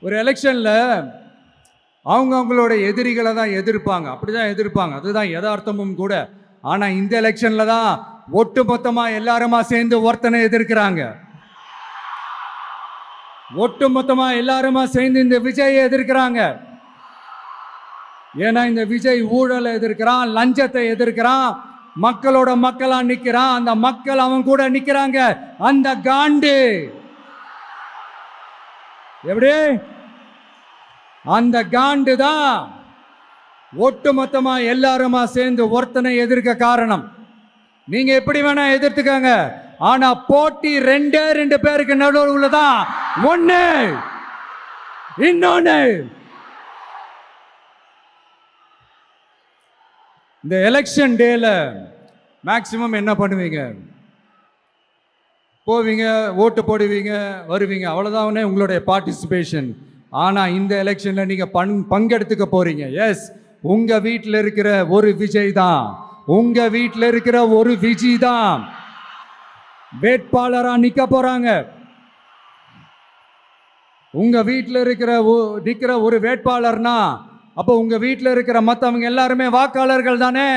ஒரு எலெக்ஷன்ல அவங்களோட எதிரிகளை தான் எதிர்ப்பாங்க, அப்படிதான் எதிர்ப்பாங்க, அதுதான் யதார்த்தமும் கூட. ஆனா இந்த எலெக்ஷன்ல தான் ஒட்டுமொத்தமா எல்லாருமா சேர்ந்து ஒருத்தனை எதிர்க்கிறாங்க. ஒட்டுமொத்தமா எல்லாருமா சேர்ந்து இந்த விஜயை எதிர்க்கிறாங்க. ஏன்னா இந்த விஜய் ஊழலை எதிர்க்கிறான், லஞ்சத்தை எதிர்க்கிறான், மக்களோட மக்களா நிக்கிறான். அந்த மக்கள் அவன் கூட நிக்கிறாங்க. அந்த காண்டு எப்படி அந்த காண்டு தான் ஒட்டுமொத்தமா எல்லாருமா சேர்ந்து ஒருத்தனை எதிர்க்க காரணம். நீங்க எப்படி வேணா எதிர்த்துக்காங்க, ஆனா போட்டி ரெண்டு பேருக்கு நடுவுல தான் ஒண்ணு இன்னொன்னு. இந்த எலெக்ஷன் டேல மேக்சிமம் என்ன பண்ணுவீங்க? போவீங்க, ஓட்டு போடுவீங்க, வருவீங்க, அவ்வளவுதான் உங்களுடைய பார்ட்டிசிபேஷன். ஆனா இந்த எலெக்ஷன்ல நீங்க பங்கெடுத்துக்க போறீங்க. எஸ், உங்க வீட்டில் இருக்கிற ஒரு விஜய் தான், உங்க வீட்டில் இருக்கிற ஒரு விஜய் தான் வேட்பாளரா நிக்க போறாங்க. உங்க வீட்டில் நிக்கிற ஒரு வேட்பாளர்னா அப்போ உங்க வீட்டில் இருக்கிற மற்றவங்க எல்லாருமே வாக்காளர்கள் தானே.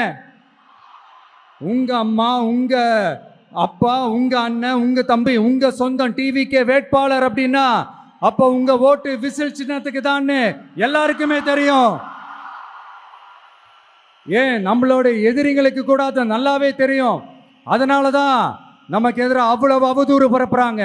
உங்க அம்மா, உங்க அப்பா, உங்க அண்ணன், உங்க தம்பி, உங்க சொந்தம் டிவிக்கே வேட்பாளர் அப்படின்னா அப்போ உங்க ஓட்டு விசில் சின்னத்துக்கு தான் எல்லாருக்குமே தெரியும். ஏன், நம்மளோட எதிரிகளுக்கு கூட அது நல்லாவே தெரியும். அதனாலதான் நமக்கு எதிராக அவ்வளவு அவதூறு பரப்புறாங்க.